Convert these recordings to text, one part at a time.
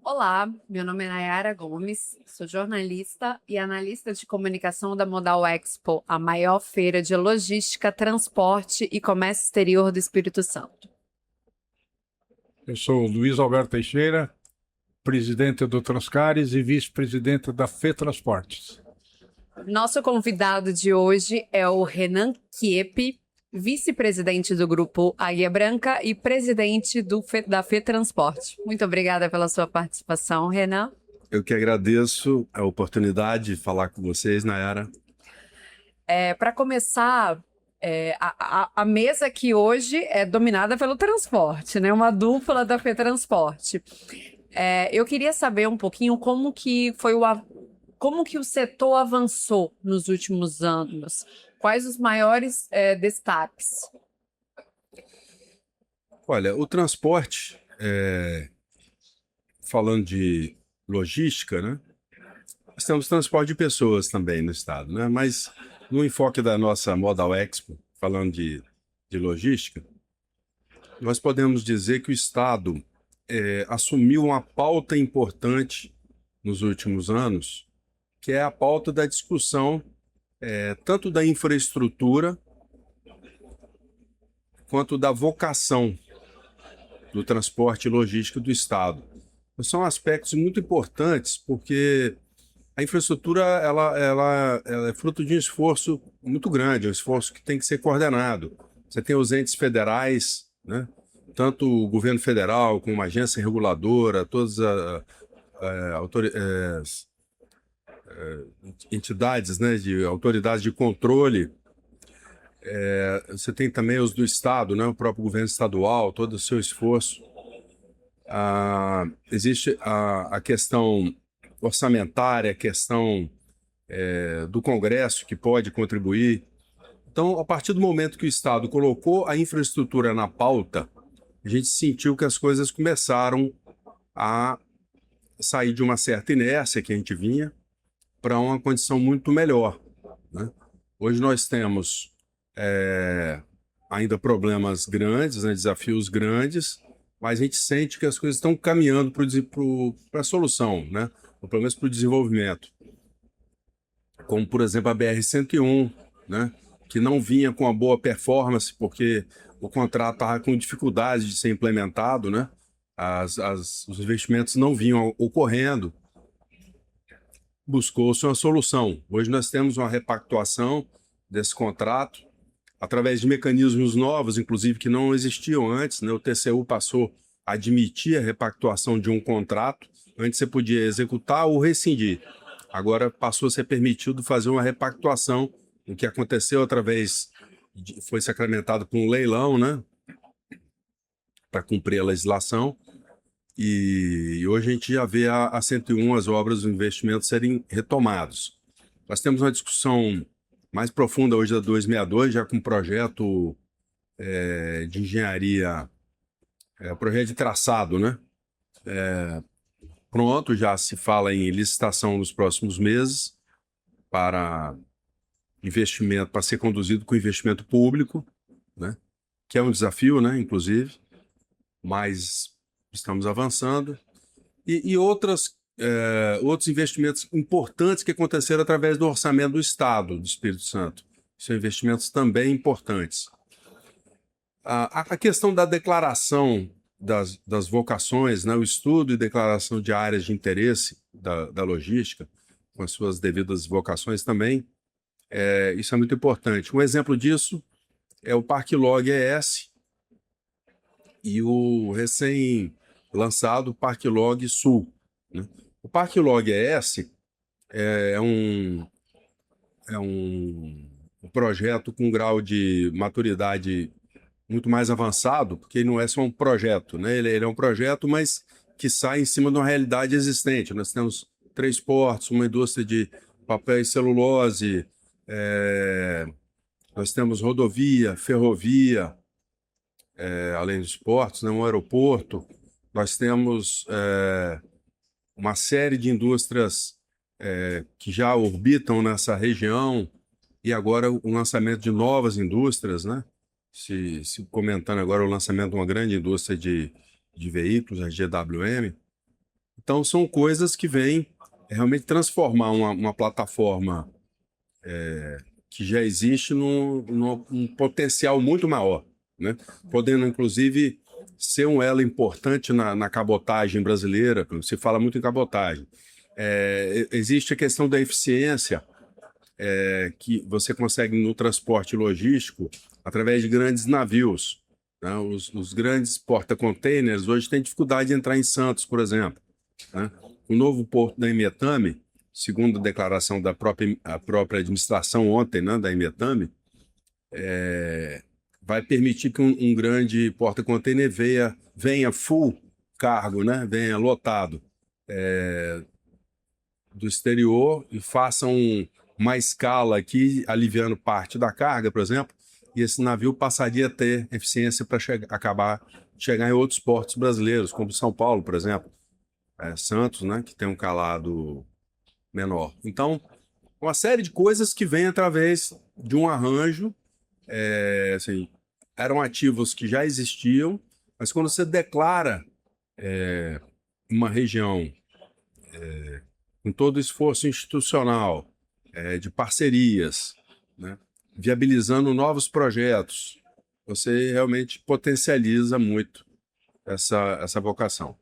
Olá, meu nome é Nayara Gomes, sou jornalista e analista de comunicação da Modal Expo, a maior feira de logística, transporte e comércio exterior do Espírito Santo. Eu sou Luiz Alberto Teixeira, presidente do Transcares e vice-presidente da FETransportes. Nosso convidado de hoje é o Renan Kiepe, vice-presidente do grupo Águia Branca e presidente da FETransporte. Muito obrigada pela sua participação, Renan. Eu que agradeço a oportunidade de falar com vocês, Nayara. Para começar, a mesa aqui hoje é dominada pelo transporte, né? Uma dupla da FETransporte. Eu queria saber um pouquinho como que o setor avançou nos últimos anos. Quais os maiores destaques? Olha, o transporte, falando de logística, né? Nós temos transporte de pessoas também no estado, né? Mas no enfoque da nossa Modal Expo, falando de logística, nós podemos dizer que o estado assumiu uma pauta importante nos últimos anos, que é a pauta da discussão tanto da infraestrutura quanto da vocação do transporte e logística do Estado. São aspectos muito importantes porque a infraestrutura ela é fruto de um esforço muito grande, é um esforço que tem que ser coordenado. Você tem os entes federais, né? Tanto o governo federal como a agência reguladora, todas as entidades, né, de autoridades de controle. Você tem também os do Estado, né, o próprio governo estadual, todo o seu esforço. Existe a questão orçamentária, a questão do Congresso que pode contribuir. Então, a partir do momento que o Estado colocou a infraestrutura na pauta, a gente sentiu que as coisas começaram a sair de uma certa inércia que a gente vinha para uma condição muito melhor, né? Hoje nós temos ainda problemas grandes, né, desafios grandes, mas a gente sente que as coisas estão caminhando para a solução, né? Ou pelo menos para o desenvolvimento. Como, por exemplo, a BR-101, né? Que não vinha com uma boa performance, porque o contrato estava com dificuldade de ser implementado, né? Os investimentos não vinham ocorrendo. Buscou-se uma solução. Hoje nós temos uma repactuação desse contrato, através de mecanismos novos, inclusive que não existiam antes, né? O TCU passou a admitir a repactuação de um contrato. Antes você podia executar ou rescindir. Agora passou a ser permitido fazer uma repactuação, o que aconteceu foi sacramentado por um leilão, né? Para cumprir a legislação. E hoje a gente já vê a 101 as obras, os investimentos serem retomados. Nós temos uma discussão mais profunda hoje da 262, já com um projeto de engenharia, projeto de traçado, né? Pronto, já se fala em licitação nos próximos meses para investimento, para ser conduzido com investimento público, né? Que é um desafio, né? Inclusive, mas estamos avançando. E outros investimentos importantes que aconteceram através do orçamento do Estado do Espírito Santo. São investimentos também importantes. A questão da declaração das vocações, né, o estudo e declaração de áreas de interesse da logística, com as suas devidas vocações também, isso é muito importante. Um exemplo disso é o Parque Log ES e o recém-lançado Parque Log Sul, né? O Parque Log ES é um projeto com um grau de maturidade muito mais avançado, porque ele não é só um projeto, né? Ele é um projeto, mas que sai em cima de uma realidade existente. Nós temos 3 portos, uma indústria de papel e celulose, nós temos rodovia, ferrovia, além dos portos, né? Um aeroporto. Nós temos uma série de indústrias que já orbitam nessa região e agora o lançamento de novas indústrias, né? Se comentando agora o lançamento de uma grande indústria de veículos, a GWM. Então, são coisas que vêm realmente transformar uma plataforma que já existe num potencial muito maior, né? Podendo, inclusive, ser um elo importante na cabotagem brasileira. Se fala muito em cabotagem. Existe a questão da eficiência, que você consegue no transporte logístico através de grandes navios, né? Os grandes porta-containers hoje têm dificuldade de entrar em Santos, por exemplo, né? O novo porto da Imetame, segundo a declaração da própria administração ontem, né, da Imetame, vai permitir que um grande porta-container venha full cargo, né, venha lotado do exterior e faça uma escala aqui, aliviando parte da carga, por exemplo, e esse navio passaria a ter eficiência para chegar em outros portos brasileiros, como São Paulo, por exemplo, Santos, né, que tem um calado menor. Então, uma série de coisas que vêm através de um arranjo, assim, eram ativos que já existiam, mas quando você declara uma região com todo o esforço institucional, de parcerias, né, viabilizando novos projetos, você realmente potencializa muito essa vocação.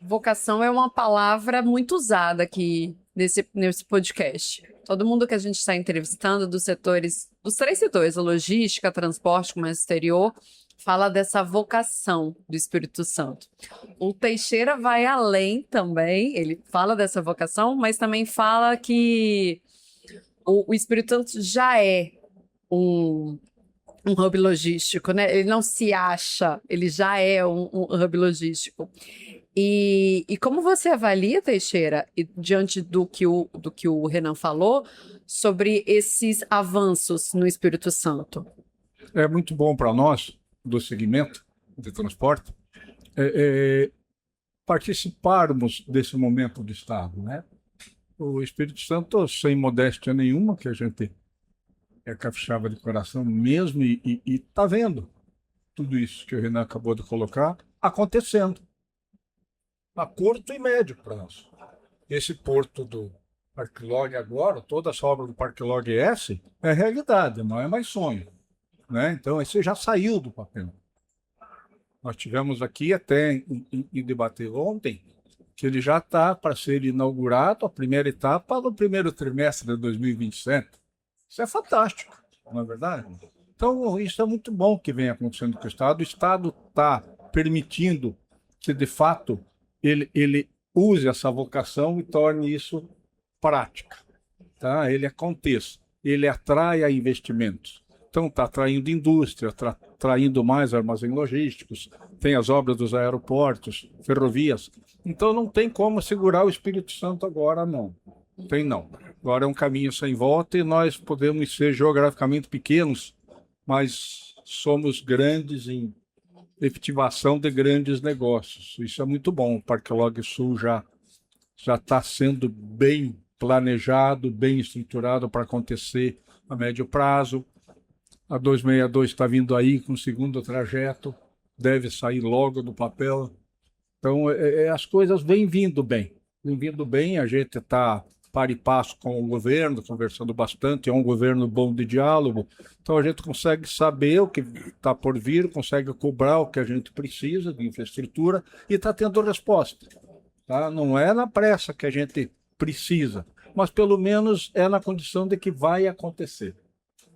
Vocação é uma palavra muito usada aqui nesse podcast. Todo mundo que a gente está entrevistando dos 3 setores, a logística, transporte, comércio exterior, fala dessa vocação do Espírito Santo. O Teixeira vai além também, ele fala dessa vocação, mas também fala que o Espírito Santo já é um hub logístico, né? Ele não se acha, ele já é um hub logístico. E como você avalia, Teixeira, diante do que o Renan falou, sobre esses avanços no Espírito Santo? É muito bom para nós, do segmento de transporte, participarmos desse momento do Estado, né? O Espírito Santo, sem modéstia nenhuma, que a gente é capixaba de coração mesmo, e está vendo tudo isso que o Renan acabou de colocar acontecendo a curto e médio prazo. Esse porto do Parque Log agora, toda essa obra do Parque Log S é realidade, não é mais sonho, né? Então, esse já saiu do papel. Nós tivemos aqui até em debater ontem que ele já está para ser inaugurado, a primeira etapa, no primeiro trimestre de 2027. Isso é fantástico, não é verdade? Então, isso é muito bom que vem acontecendo com o Estado. O Estado está permitindo que, de fato, ele use essa vocação e torne isso prática, tá? Ele aconteça, ele atraia investimentos. Então, está atraindo indústria, atraindo mais armazéns logísticos, tem as obras dos aeroportos, ferrovias. Então, não tem como segurar o Espírito Santo agora, não. Tem não. Agora é um caminho sem volta e nós podemos ser geograficamente pequenos, mas somos grandes em efetivação de grandes negócios. Isso é muito bom. O Parque Log Sul já está sendo bem planejado, bem estruturado para acontecer a médio prazo. A 262 está vindo aí com o segundo trajeto, deve sair logo do papel. Então, as coisas vêm vindo bem. A gente está par e passo com o governo, conversando bastante, é um governo bom de diálogo, então a gente consegue saber o que está por vir, consegue cobrar o que a gente precisa de infraestrutura e está tendo resposta. Tá? Não é na pressa que a gente precisa, mas pelo menos é na condição de que vai acontecer.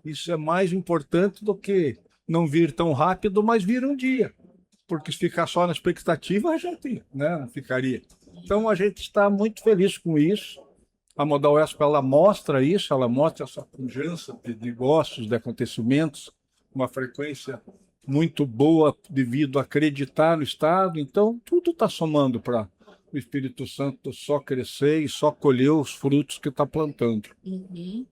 Isso é mais importante do que não vir tão rápido, mas vir um dia, porque se ficar só na expectativa, a gente, né, não ficaria. Então a gente está muito feliz com isso. A Modal Expo, ela mostra isso, ela mostra essa pujança de negócios, de acontecimentos, uma frequência muito boa devido a acreditar no Estado. Então, tudo está somando para o Espírito Santo só crescer e só colher os frutos que está plantando. Uhum.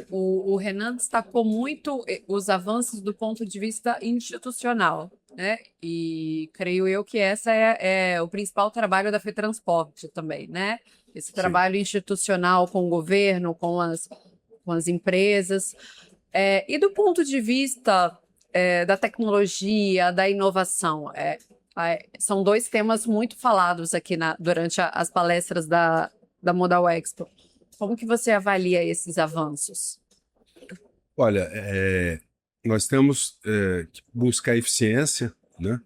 O Renan destacou muito os avanços do ponto de vista institucional, né? E creio eu que essa é o principal trabalho da FETransporte também, né? Esse trabalho institucional com o governo, com as empresas. E do ponto de vista da tecnologia, da inovação, São dois temas muito falados aqui durante as palestras da Modal Expo. Como que você avalia esses avanços? Olha, nós temos que buscar eficiência, né?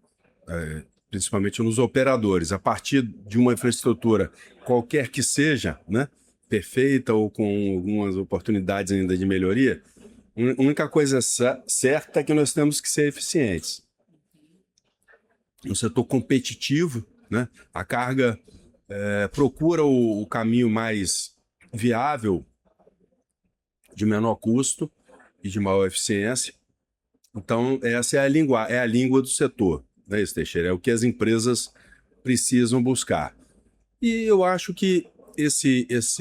Principalmente nos operadores, a partir de uma infraestrutura qualquer que seja, né? Perfeita ou com algumas oportunidades ainda de melhoria, a única coisa certa é que nós temos que ser eficientes. No setor competitivo, né? A carga procura o caminho mais viável, de menor custo e de maior eficiência. Então, essa é a língua do setor, né, isso, Teixeira? É o que as empresas precisam buscar. E eu acho que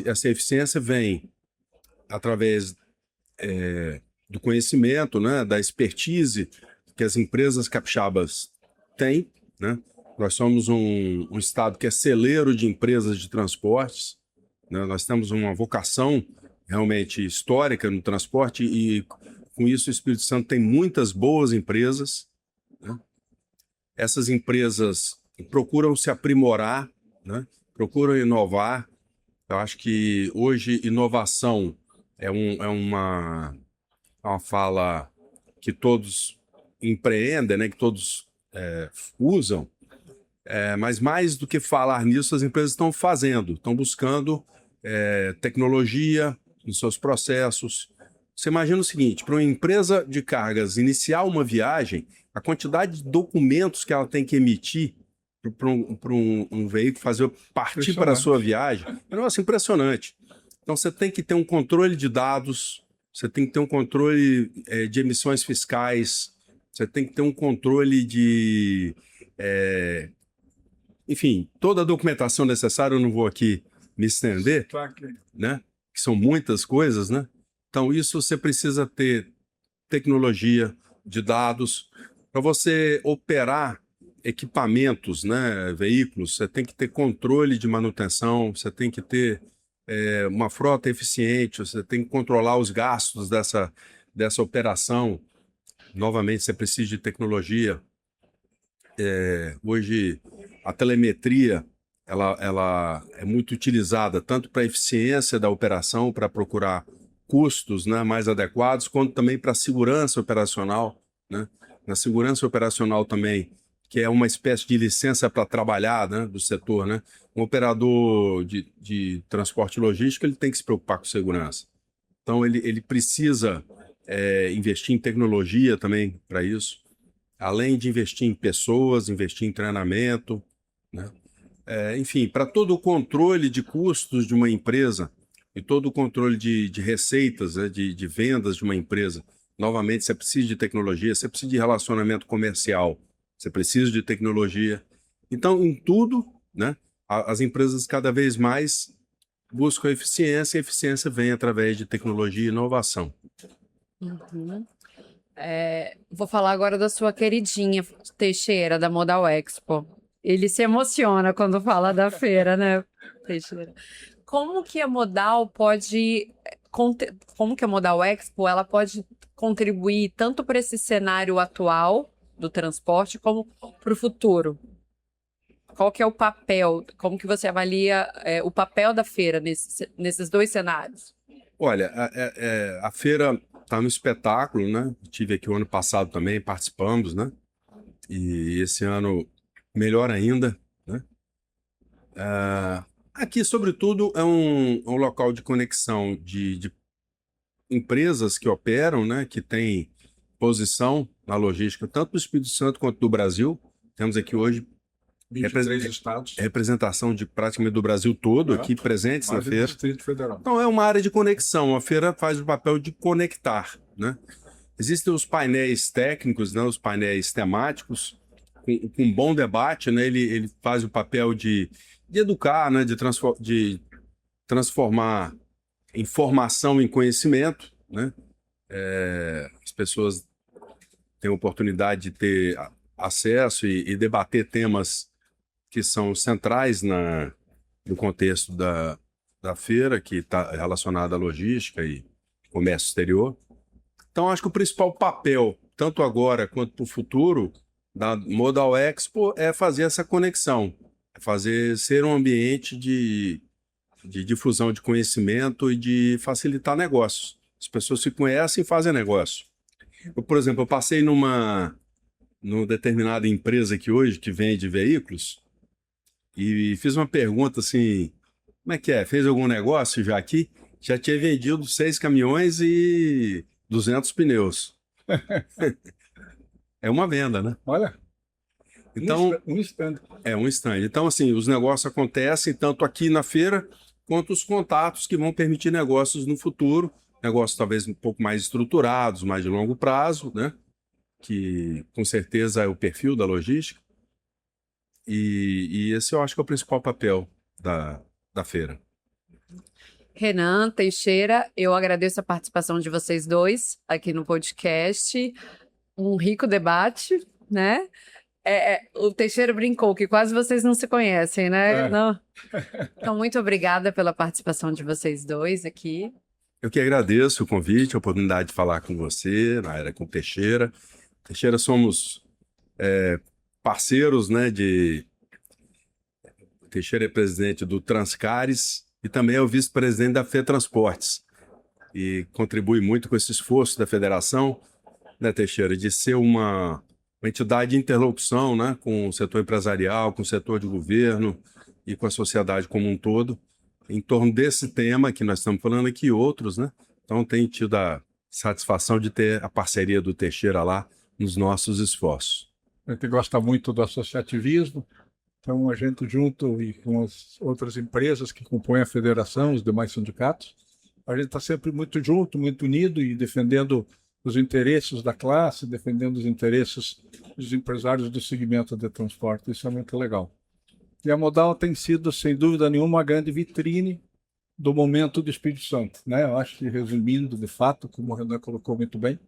essa eficiência vem através do conhecimento, né, da expertise que as empresas capixabas têm, né? Nós somos um estado que é celeiro de empresas de transportes, né? Nós temos uma vocação realmente histórica no transporte e, com isso, o Espírito Santo tem muitas boas empresas, né? Essas empresas procuram se aprimorar, né? Procuram inovar. Eu acho que hoje inovação é uma fala que todos empreendem, né? Que todos usam, mas mais do que falar nisso, as empresas estão fazendo, estão buscando tecnologia nos seus processos. Você imagina o seguinte, para uma empresa de cargas iniciar uma viagem, a quantidade de documentos que ela tem que emitir para um veículo partir para a sua viagem, é um negócio impressionante. Então você tem que ter um controle de dados, você tem que ter um controle de emissões fiscais, você tem que ter um controle de... enfim, toda a documentação necessária, eu não vou aqui me estender, né? Que são muitas coisas, né? Então, isso você precisa ter tecnologia de dados. Para você operar equipamentos, né, veículos, você tem que ter controle de manutenção, você tem que ter uma frota eficiente, você tem que controlar os gastos dessa operação. Novamente, você precisa de tecnologia. Hoje, a telemetria ela é muito utilizada tanto para a eficiência da operação, para procurar custos, né, mais adequados, quanto também para a segurança operacional, né? Na segurança operacional também, que é uma espécie de licença para trabalhar, né, do setor, né? Um operador de transporte logístico, ele tem que se preocupar com segurança. Então, ele precisa investir em tecnologia também para isso, além de investir em pessoas, investir em treinamento, né? Enfim, para todo o controle de custos de uma empresa e todo o controle de receitas, né, de vendas de uma empresa, novamente, você precisa de tecnologia, você precisa de relacionamento comercial, você precisa de tecnologia. Então, em tudo, né, as empresas cada vez mais buscam eficiência, e a eficiência vem através de tecnologia e inovação. Uhum. Vou falar agora da sua queridinha Teixeira, da Modal Expo. Ele se emociona quando fala da feira, né, Teixeira? Como que a Modal Expo ela pode contribuir tanto para esse cenário atual do transporte como para o futuro? Qual que é o papel? Como que você avalia o papel da feira nesses dois cenários? Olha, a feira está no espetáculo, né? Estive aqui o ano passado também, participamos, né? E esse ano melhor ainda, né? Aqui, sobretudo, é um local de conexão de empresas que operam, né? Que tem posição na logística, tanto do Espírito Santo quanto do Brasil. Temos aqui hoje 23 estados. Representação de praticamente do Brasil todo aqui presentes na feira. Distrito Federal. Então é uma área de conexão. A feira faz o papel de conectar, né? Existem os painéis técnicos, né? Os painéis temáticos, com bom debate, né? Ele faz o papel de educar, né? De transformar informação em conhecimento, né? As pessoas têm a oportunidade de ter acesso e debater temas que são centrais no contexto da feira, que está relacionada à logística e comércio exterior. Então, acho que o principal papel, tanto agora quanto para o futuro, da Modal Expo é fazer essa conexão, é ser um ambiente de difusão de conhecimento e de facilitar negócios. As pessoas se conhecem e fazem negócio. Por exemplo, eu passei numa determinada empresa aqui hoje que vende veículos e fiz uma pergunta assim, como é que é? Fez algum negócio já aqui? Já tinha vendido 6 caminhões e 200 pneus. É uma venda, né? Olha, Então, um stand. é um stand. Então, assim, os negócios acontecem tanto aqui na feira quanto os contatos que vão permitir negócios no futuro, negócios talvez um pouco mais estruturados, mais de longo prazo, né? Que com certeza é o perfil da logística. E esse eu acho que é o principal papel da feira. Renan, Teixeira, eu agradeço a participação de vocês dois aqui no podcast. Um rico debate, né? O Teixeira brincou que quase vocês não se conhecem, né? É. Não. Então, muito obrigada pela participação de vocês dois aqui. Eu que agradeço o convite, a oportunidade de falar com você, com o Teixeira. Teixeira, somos parceiros, né? O Teixeira é presidente do Transcares e também é o vice-presidente da FETransportes. E contribui muito com esse esforço da federação, né, Teixeira, de ser uma entidade de interlocução, né, com o setor empresarial, com o setor de governo e com a sociedade como um todo, em torno desse tema que nós estamos falando aqui e outros, né? Então tem tido a satisfação de ter a parceria do Teixeira lá nos nossos esforços. A gente gosta muito do associativismo, então a gente junto e com as outras empresas que compõem a federação, os demais sindicatos, a gente está sempre muito junto, muito unido e defendendo os interesses da classe, defendendo os interesses dos empresários do segmento de transporte. Isso é muito legal. E a Modal tem sido, sem dúvida nenhuma, uma grande vitrine do momento do Espírito Santo, né? Eu acho que, resumindo, de fato, como o Renan colocou muito bem,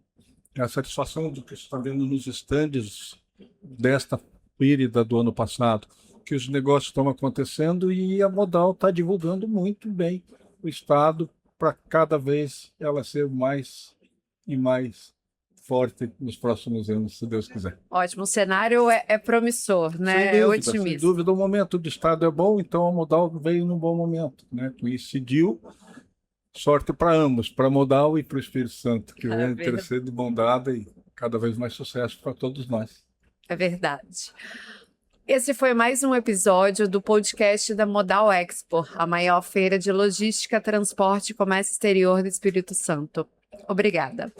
a satisfação do que está vendo nos estandes desta feira do ano passado, que os negócios estão acontecendo e a Modal está divulgando muito bem o Estado para cada vez ela ser mais e mais forte nos próximos anos, se Deus quiser. Ótimo, o cenário é promissor, né? É otimista. Sem dúvida, o momento do Estado é bom, então a Modal veio num bom momento, né? Coincidiu, sorte para ambos, para a Modal e para o Espírito Santo, que venha crescer de bom dado e cada vez mais sucesso para todos nós. É verdade. Esse foi mais um episódio do podcast da Modal Expo, a maior feira de logística, transporte e comércio exterior do Espírito Santo. Obrigada.